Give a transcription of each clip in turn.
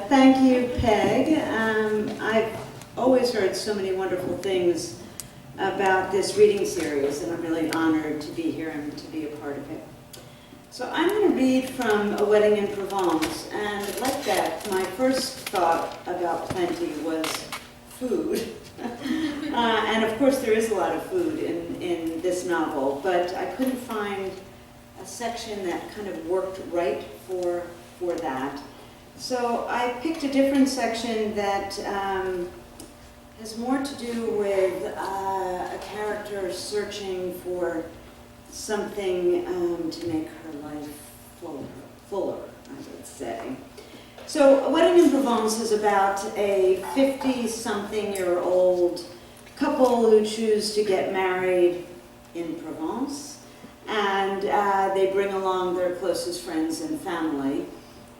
Thank you, Peg. I've always heard so many wonderful things about this reading series, and I'm really honored to be here and to be a part of it. So I'm going to read from A Wedding in Provence, and like that, my first thought about plenty was food. And of course there is a lot of food in this novel, but I couldn't find a section that kind of worked right for that. So I picked a different section that has more to do with a character searching for something to make her life fuller, I would say. So A Wedding in Provence is about a 50-something-year-old couple who choose to get married in Provence, and they bring along their closest friends and family,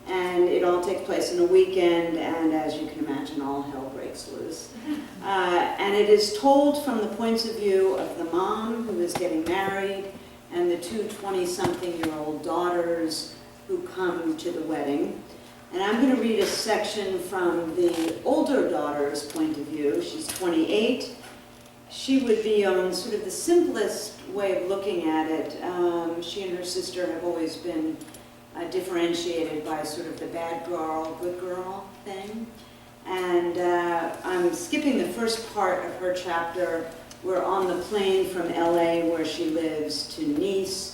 and it all takes place in a weekend, and as you can imagine, all hell breaks loose. And it is told from the points of view of the mom who is getting married and the two 20-something-year-old daughters who come to the wedding. And I'm going to read a section from the older daughter's point of view. She's 28. She would be on sort of the simplest way of looking at it. She and her sister have always been differentiated by sort of the bad girl, good girl thing. And I'm skipping the first part of her chapter. We're on the plane from LA, where she lives, to Nice.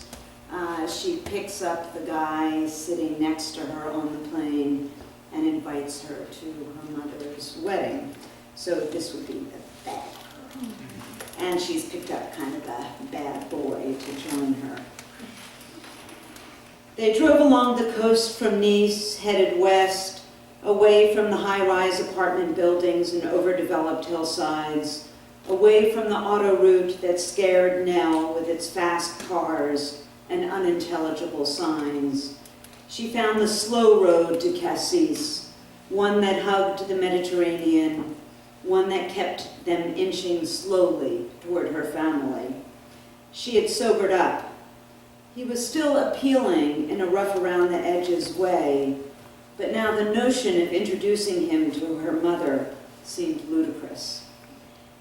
She picks up the guy sitting next to her on the plane and invites her to her mother's wedding. So this would be the bad girl. And she's picked up kind of a bad boy to join her. They drove along the coast from Nice, headed west, away from the high-rise apartment buildings and overdeveloped hillsides, away from the auto route that scared Nell with its fast cars and unintelligible signs. She found the slow road to Cassis, one that hugged the Mediterranean, one that kept them inching slowly toward her family. She had sobered up. He was still appealing in a rough-around-the-edges way, but now the notion of introducing him to her mother seemed ludicrous.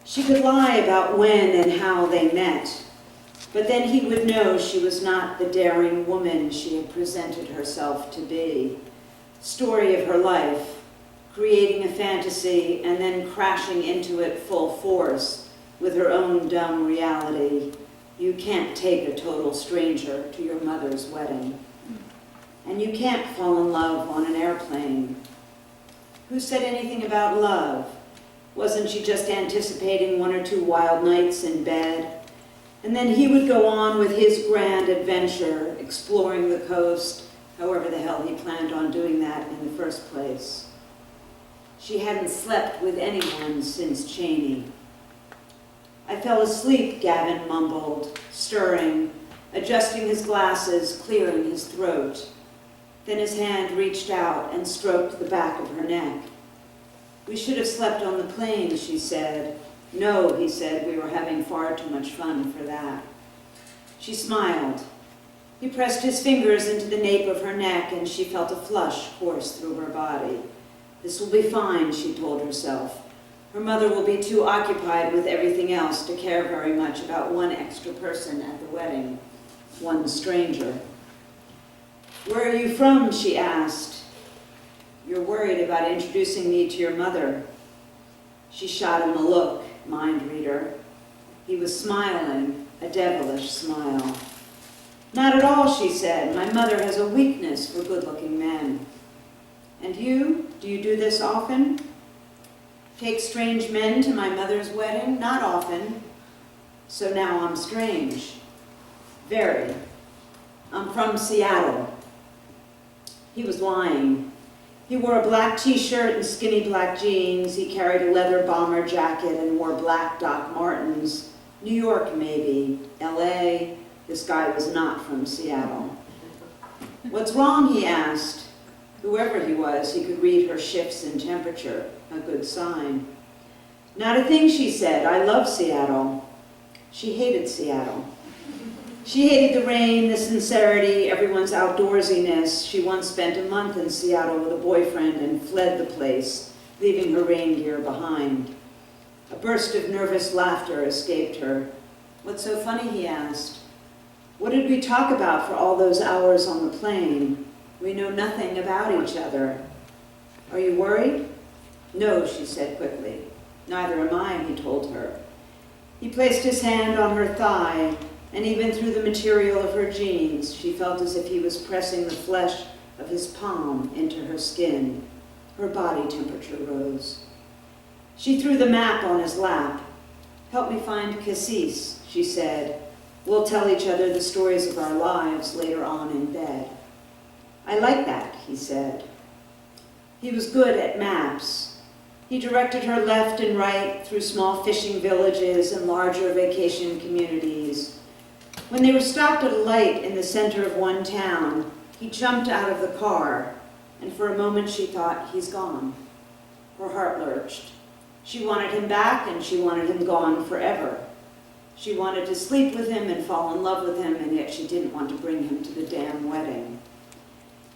She could lie about when and how they met, but then he would know she was not the daring woman she had presented herself to be. Story of her life, creating a fantasy and then crashing into it full force with her own dumb reality. You can't take a total stranger to your mother's wedding. And you can't fall in love on an airplane. Who said anything about love? Wasn't she just anticipating one or two wild nights in bed? And then he would go on with his grand adventure, exploring the coast, however the hell he planned on doing that in the first place. She hadn't slept with anyone since Cheney. I fell asleep, Gavin mumbled, stirring, adjusting his glasses, clearing his throat. Then his hand reached out and stroked the back of her neck. We should have slept on the plane, she said. No, he said, we were having far too much fun for that. She smiled. He pressed his fingers into the nape of her neck, and she felt a flush course through her body. This will be fine, she told herself. Her mother will be too occupied with everything else to care very much about one extra person at the wedding, one stranger. Where are you from? She asked. You're worried about introducing me to your mother. She shot him a look, mind reader. He was smiling, a devilish smile. Not at all, she said. My mother has a weakness for good-looking men. And you? Do you do this often? Take strange men to my mother's wedding? Not often. So now I'm strange. Very. I'm from Seattle. He was lying. He wore a black t-shirt and skinny black jeans. He carried a leather bomber jacket and wore black Doc Martens. New York, maybe. LA. This guy was not from Seattle. What's wrong? He asked. Whoever he was, he could read her shifts in temperature. A good sign. Not a thing, she said. I love Seattle. She hated Seattle. She hated the rain, the sincerity, everyone's outdoorsiness. She once spent a month in Seattle with a boyfriend and fled the place, leaving her rain gear behind. A burst of nervous laughter escaped her. "What's so funny?" he asked. "What did we talk about for all those hours on the plane? We know nothing about each other. Are you worried?" "No," she said quickly. "Neither am I," he told her. He placed his hand on her thigh, and even through the material of her jeans, she felt as if he was pressing the flesh of his palm into her skin. Her body temperature rose. She threw the map on his lap. "Help me find Cassis," she said. "We'll tell each other the stories of our lives later on in bed." "I like that," he said. He was good at maps. He directed her left and right through small fishing villages and larger vacation communities. When they were stopped at a light in the center of one town, he jumped out of the car, and for a moment she thought, he's gone. Her heart lurched. She wanted him back, and she wanted him gone forever. She wanted to sleep with him and fall in love with him, and yet she didn't want to bring him to the damn wedding.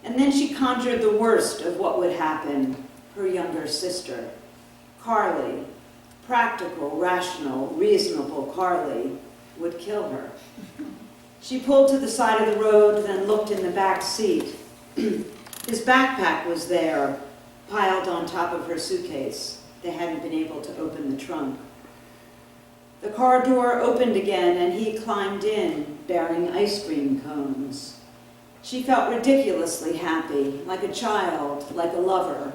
And then she conjured the worst of what would happen, her younger sister. Carly, practical, rational, reasonable Carly, would kill her. She pulled to the side of the road, then looked in the back seat. His backpack was there, piled on top of her suitcase. They hadn't been able to open the trunk. The car door opened again, and he climbed in, bearing ice cream cones. She felt ridiculously happy, like a child, like a lover,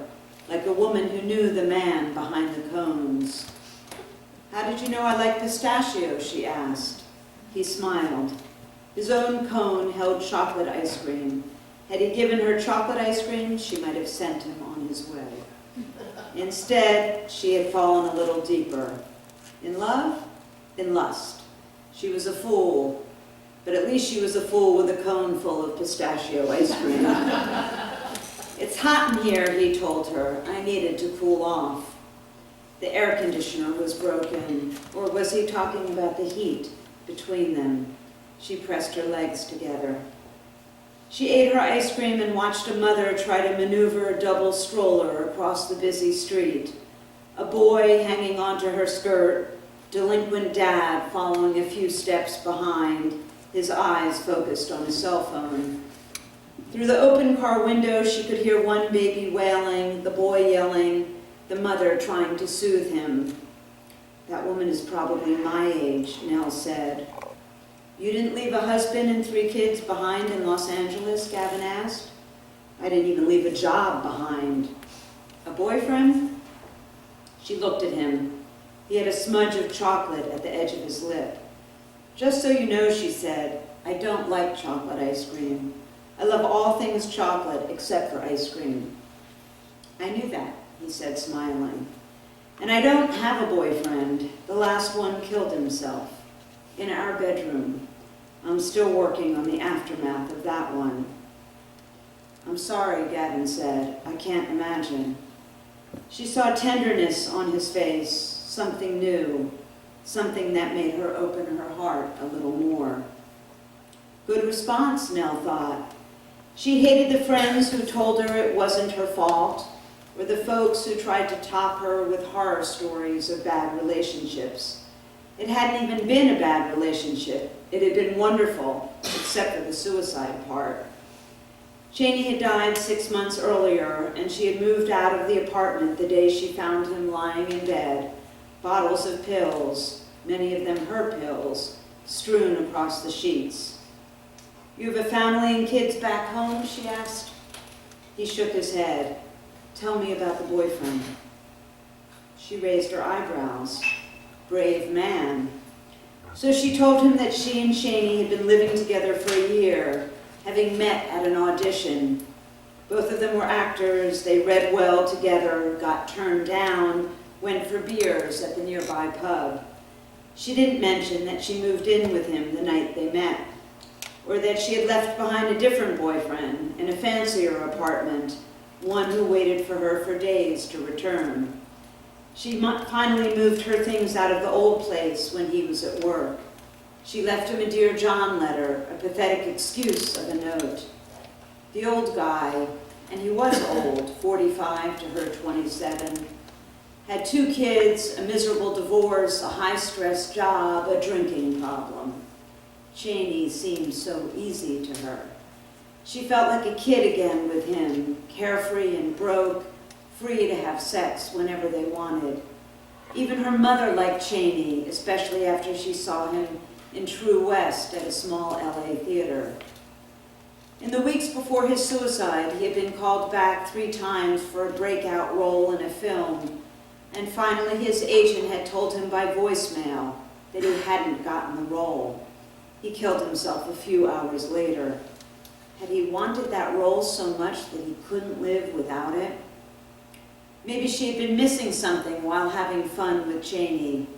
like a woman who knew the man behind the cones. "How did you know I like pistachio?" she asked. He smiled. His own cone held chocolate ice cream. Had he given her chocolate ice cream, she might have sent him on his way. Instead, she had fallen a little deeper. In love? In lust. She was a fool, but at least she was a fool with a cone full of pistachio ice cream. "It's hot in here," he told her. "I needed to cool off." The air conditioner was broken, or was he talking about the heat between them? She pressed her legs together. She ate her ice cream and watched a mother try to maneuver a double stroller across the busy street. A boy hanging onto her skirt, delinquent dad following a few steps behind, his eyes focused on his cell phone. Through the open car window, she could hear one baby wailing, the boy yelling, the mother trying to soothe him. "That woman is probably my age," Nell said. "You didn't leave a husband and 3 kids behind in Los Angeles?" Gavin asked. "I didn't even leave a job behind." "A boyfriend?" She looked at him. He had a smudge of chocolate at the edge of his lip. "Just so you know," she said, "I don't like chocolate ice cream. I love all things chocolate except for ice cream." "I knew that," he said, smiling. "And I don't have a boyfriend. The last one killed himself. In our bedroom. I'm still working on the aftermath of that one." "I'm sorry," Gavin said. "I can't imagine." She saw tenderness on his face, something new, something that made her open her heart a little more. Good response, Nell thought. She hated the friends who told her it wasn't her fault, or the folks who tried to top her with horror stories of bad relationships. It hadn't even been a bad relationship. It had been wonderful, except for the suicide part. Cheney had died 6 months earlier, and she had moved out of the apartment the day she found him lying in bed, bottles of pills, many of them her pills, strewn across the sheets. "You have a family and kids back home?" she asked. He shook his head. "Tell me about the boyfriend." She raised her eyebrows. Brave man. So she told him that she and Cheney had been living together for a year, having met at an audition. Both of them were actors, they read well together, got turned down, went for beers at the nearby pub. She didn't mention that she moved in with him the night they met, or that she had left behind a different boyfriend in a fancier apartment, one who waited for her for days to return. She finally moved her things out of the old place when he was at work. She left him a Dear John letter, a pathetic excuse of a note. The old guy, and he was old, 45 to her 27, had 2 kids, a miserable divorce, a high-stress job, a drinking problem. Cheney seemed so easy to her. She felt like a kid again with him, carefree and broke, free to have sex whenever they wanted. Even her mother liked Cheney, especially after she saw him in True West at a small LA theater. In the weeks before his suicide, he had been called back 3 times for a breakout role in a film, and finally his agent had told him by voicemail that he hadn't gotten the role. He killed himself a few hours later. Had he wanted that role so much that he couldn't live without it? Maybe she had been missing something while having fun with Cheney.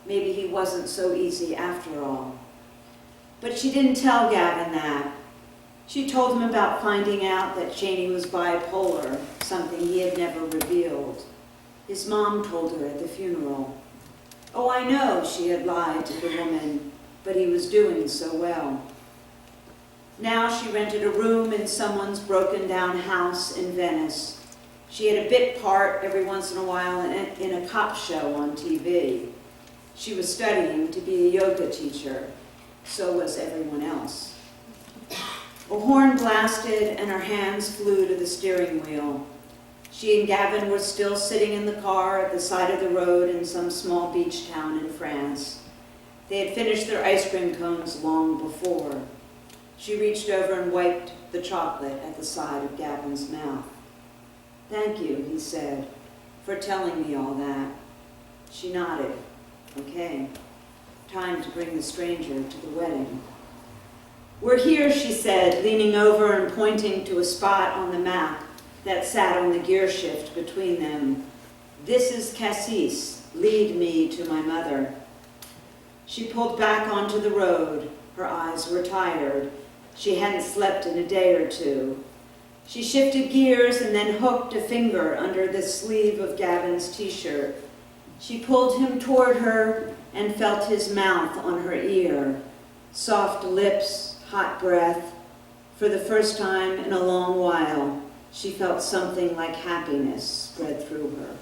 Maybe he wasn't so easy after all. But she didn't tell Gavin that. She told him about finding out that Cheney was bipolar, something he had never revealed. His mom told her at the funeral. Oh, I know, she had lied to the woman, but he was doing so well. Now she rented a room in someone's broken-down house in Venice. She had a bit part every once in a while in a cop show on TV. She was studying to be a yoga teacher. So was everyone else. A horn blasted and her hands flew to the steering wheel. She and Gavin were still sitting in the car at the side of the road in some small beach town in France. They had finished their ice cream cones long before. She reached over and wiped the chocolate at the side of Gavin's mouth. Thank you, he said, for telling me all that. She nodded. Okay, time to bring the stranger to the wedding. We're here, she said, leaning over and pointing to a spot on the map that sat on the gear shift between them. This is Cassis. Lead me to my mother. She pulled back onto the road. Her eyes were tired. She hadn't slept in a day or 2. She shifted gears and then hooked a finger under the sleeve of Gavin's t-shirt. She pulled him toward her and felt his mouth on her ear. Soft lips, hot breath. For the first time in a long while, she felt something like happiness spread through her.